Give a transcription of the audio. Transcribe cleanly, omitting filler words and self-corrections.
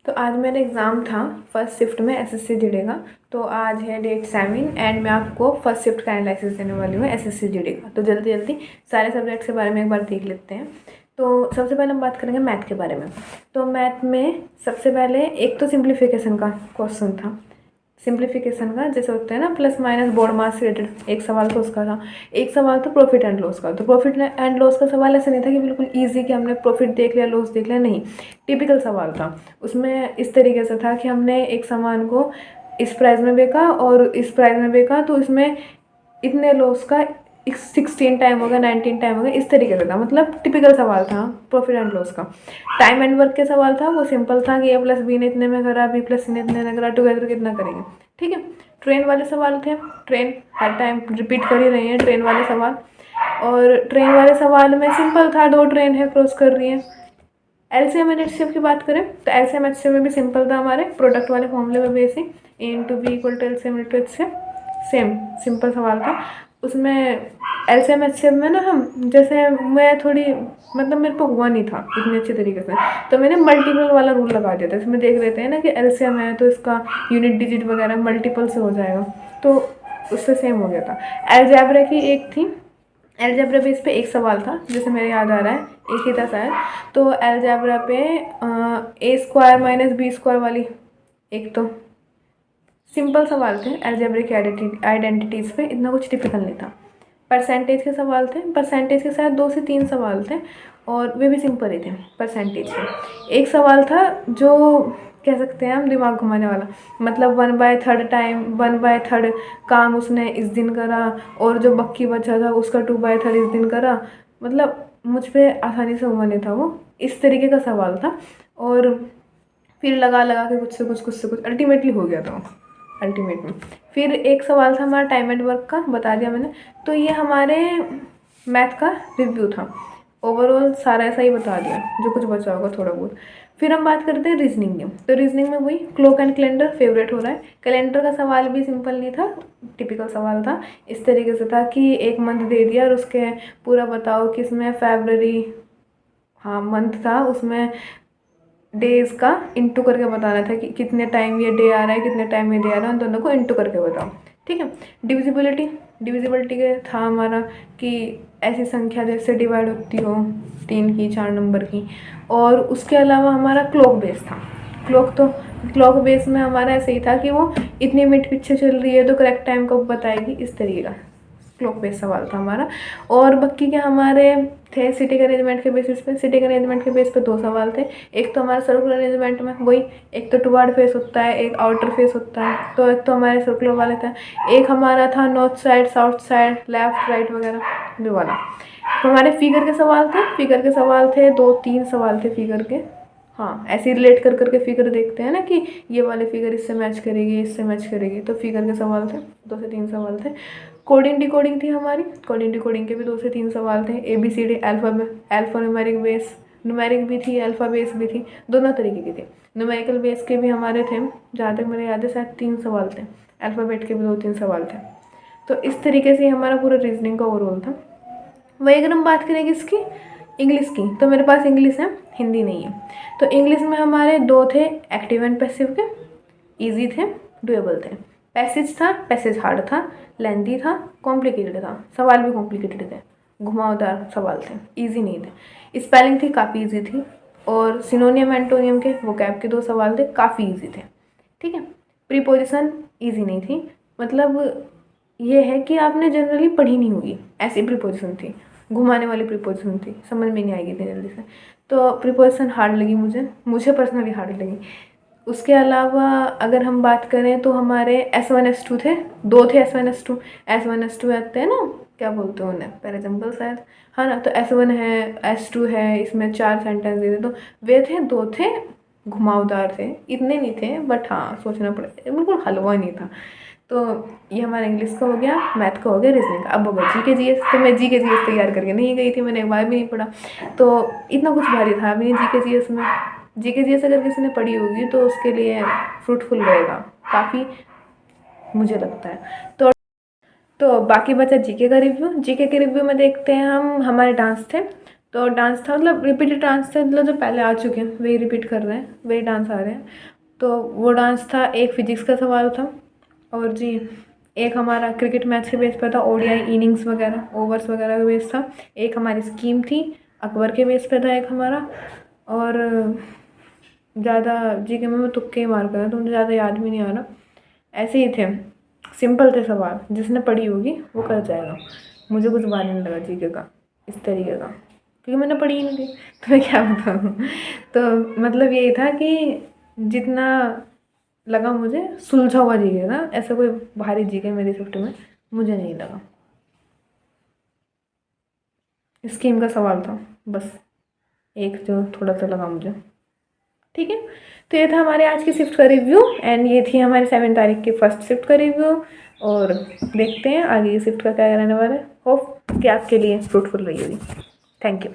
तो आज मेरा एग्ज़ाम था फर्स्ट शिफ्ट में एसएससी जीडी का। तो आज है डेट 7 एंड मैं आपको फर्स्ट शिफ्ट का एनालिसिस देने वाली हूँ एसएससी जीडी का। तो जल्दी जल्दी सारे सब्जेक्ट्स के बारे में एक बार देख लेते हैं। तो सबसे पहले हम बात करेंगे मैथ के बारे में। तो मैथ में सबसे पहले एक तो सिंप्लीफिकेशन का क्वेश्चन था। सिंप्लीफिकेशन का जैसे होता है ना प्लस माइनस बोर्ड मास से रिलेटेड, एक सवाल तो उसका था। एक सवाल तो प्रॉफिट एंड लॉस का। तो प्रॉफिट एंड लॉस का सवाल ऐसा नहीं था कि बिल्कुल इजी कि हमने प्रॉफिट देख लिया लॉस देख लिया, नहीं, टिपिकल सवाल था। उसमें इस तरीके से था कि हमने एक सामान को इस प्राइस में बेचा और इस प्राइस में बेचा, तो इसमें इतने लॉस का 16 टाइम होगा, 19 टाइम होगा, इस तरीके से था। मतलब टिपिकल सवाल था प्रॉफिट एंड लॉस का। टाइम एंड वर्क के सवाल था, वो सिंपल था कि ए प्लस बी ने इतने में करा, बी प्लस सी ने इतने में करा, टुगेदर कितना करेंगे, ठीक है। ट्रेन वाले सवाल थे, ट्रेन हर टाइम रिपीट कर ही रही है ट्रेन वाले सवाल। और ट्रेन वाले सवाल में सिंपल था, दो ट्रेन है क्रॉस कर रही है। एलसीएम एंड एचसीएफ की बात करें तो एलसीएम एचसीएफ में भी सिंपल था, हमारे प्रोडक्ट वाले फॉर्मूले में basic A into B equal to LCM into HCF, same simple सवाल था। उसमें एलसीएम एचसीएफ में ना हम जैसे मैं थोड़ी मतलब मेरे को हुआ नहीं था इतने अच्छे तरीके से, तो मैंने मल्टीपल वाला रूल लगा दिया था। इसमें देख लेते हैं ना कि एलसीएम है तो इसका यूनिट डिजिट वगैरह मल्टीपल से हो जाएगा, तो उससे सेम हो गया था। अलजेब्रा की एक थी, अलजेब्रा बेस पे एक सवाल था जैसे मेरे याद आ रहा है, एक ही था शायद। तो अलजेब्रा पे ए स्क्वायर माइनस बी स्क्वायर वाली एक तो सिंपल सवाल थे। अलजेब्रिक आइडेंटिटीज़ पे इतना कुछ टिपिकल नहीं था। परसेंटेज के सवाल थे, परसेंटेज के साथ 2 से 3 सवाल थे और वे भी सिंपल ही थे परसेंटेज के। एक सवाल था जो कह सकते हैं हम दिमाग घुमाने वाला, मतलब 1/3 टाइम 1/3 काम उसने इस दिन करा और जो बाकी बचा था उसका 2/3 इस दिन करा। मतलब मुझ पर आसानी से हुआ नहीं था वो, इस तरीके का सवाल था। और फिर लगा लगा के कुछ से कुछ अल्टीमेटली हो गया था अल्टीमेट में। फिर एक सवाल था हमारा टाइम एंड वर्क का, बता दिया मैंने। तो ये हमारे मैथ का रिव्यू था, ओवरऑल सारा ऐसा ही बता दिया, जो कुछ बचा होगा थोड़ा बहुत। फिर हम बात करते हैं रीजनिंग की। तो रीजनिंग में वही क्लॉक एंड कैलेंडर फेवरेट हो रहा है। कैलेंडर का सवाल भी सिंपल नहीं था, टिपिकल सवाल था। इस तरीके से था कि एक मंथ दे दिया और उसके पूरा बताओ कि इसमें फरवरी, हाँ मंथ था, उसमें डेज का इंटू करके बताना था कि कितने टाइम ये डे आ रहा है कितने टाइम ये डे आ रहा है, उन दोनों को इंटू करके बताओ, ठीक है। डिविजिबिलिटी के था हमारा कि ऐसी संख्या जैसे डिवाइड होती हो 3 की 4 नंबर की। और उसके अलावा हमारा क्लॉक बेस था। क्लॉक बेस में हमारा ऐसे ही था कि वो इतनी मिनट पीछे चल रही है तो करेक्ट टाइम कब बताएगी, इस तरीके का क्लॉक बेस सवाल था हमारा। और बाकी के हमारे थे सिटिंग अरेंजमेंट के बेसिस पे। सिटिंग अरेंजमेंट के बेस पे 2 सवाल थे। एक तो हमारा सर्कुलर अरेंजमेंट में वही, एक तो टुवर्ड फेस होता है एक आउटर फेस होता है, तो एक तो हमारे सर्कुलर वाले थे। एक हमारा था north side south side left right वगैरह जो वाला। तो हमारे फिगर के सवाल थे, फिगर के सवाल थे 2-3 सवाल थे फिगर के। हाँ ऐसे रिलेट कर करके फिगर देखते हैं ना कि ये वाले फिगर इससे मैच करेगी इससे मैच करेगी, तो फिगर के सवाल थे 2 से 3 सवाल थे। कोडिंग डिकोडिंग थी हमारी, कोडिंग डिकोडिंग के भी 2 से 3 सवाल थे। ABCD alpha numeric base, numeric भी थी अल्फ़ा बेस भी थी, दोनों तरीके की थी। न्यूमेरिकल बेस के भी हमारे थे, जहाँ तक मेरे याद है शायद 3 सवाल थे। अल्फ़ाबेट के भी 2-3 सवाल थे। तो इस तरीके से हमारा पूरा रीजनिंग का ओवरऑल था। वही अगर हम बात करें किसकी, इंग्लिश की, तो मेरे पास इंग्लिश है, हिंदी नहीं है। तो इंग्लिश में हमारे 2 थे एक्टिव एंड पैसिव के, ईजी थे, डुएबल थे। पैसेज था, पैसेज हार्ड था, लेंथी था, कॉम्प्लिकेटेड था, सवाल भी कॉम्प्लिकेटेड थे, घुमावदार सवाल थे, इजी नहीं थे। स्पेलिंग थी काफ़ी इजी थी। और सिनोनियम एंटोनियम के वोकैब के 2 सवाल थे, काफ़ी इजी थे, ठीक है। प्रीपोजिशन इजी नहीं थी, मतलब ये है कि आपने जनरली पढ़ी नहीं होगी, ऐसी प्रीपोजिशन थी, घुमाने वाली प्रीपोजिशन थी, समझ में नहीं आएगी इतनी जल्दी से। तो प्रीपोजिशन हार्ड लगी मुझे पर्सनली हार्ड लगी। उसके अलावा अगर हम बात करें तो हमारे S1 S2 थे, 2 थे S1 S2। S1 S2 आते हैं ना, क्या बोलते हैं उन्हें, फॉर एग्जाम्पल शायद, हाँ ना। तो S1 है S2 है, इसमें 4 सेंटेंस दे दे, तो वे थे 2 थे, घुमावदार थे, इतने नहीं थे बट हाँ सोचना पड़े, बिल्कुल हलवा नहीं था। तो ये हमारा इंग्लिश का हो गया, मैथ का हो गया, रीजनिंग का। अब होगा GK GS। तो मैं GK GS तैयार करके नहीं गई थी, मैंने एक बार भी नहीं पढ़ा, तो इतना कुछ भारी था भी नहीं GK GS में। GK GS अगर किसी ने पढ़ी होगी तो उसके लिए फ्रूटफुल रहेगा काफ़ी, मुझे लगता है। तो बाकी बचा GK का रिव्यू। GK के रिव्यू में देखते हैं हम, हमारे डांस थे। तो डांस था, मतलब रिपीटेड डांस था, मतलब जो पहले आ चुके हैं वही रिपीट कर रहे हैं, वही डांस आ रहे हैं। तो वो डांस था, एक फिजिक्स का सवाल था, और जी एक हमारा क्रिकेट मैच के बेस पर था, ओडीआई इनिंग्स वगैरह ओवर्स वगैरह का बेस था। एक हमारी स्कीम थी अकबर के बेस पे था एक हमारा। और ज़्यादा जी के मैं तुक्के ही मार कर, तो मुझे ज़्यादा याद भी नहीं आ रहा। ऐसे ही थे, सिंपल थे सवाल, जिसने पढ़ी होगी वो कर जाएगा। मुझे कुछ भारी नहीं लगा जीके का इस तरीके का, क्योंकि मैंने पढ़ी ही नहीं थी, तो मैं क्या बताऊँ। तो मतलब यही था कि जितना लगा मुझे सुलझा हुआ जीके था, ऐसा कोई भारी जीके मेरी शिफ्ट में मुझे नहीं लगा। स्कीम का सवाल था बस एक, जो थोड़ा सा लगा मुझे। ठीक है, तो ये था हमारे आज की शिफ्ट का रिव्यू, एंड ये थी हमारी 7 तारीख की फर्स्ट शिफ्ट का रिव्यू। और देखते हैं आगे की शिफ्ट का क्या रहने वाला है। होप कि आपके लिए फ्रूटफुल रही होगी। Thank you.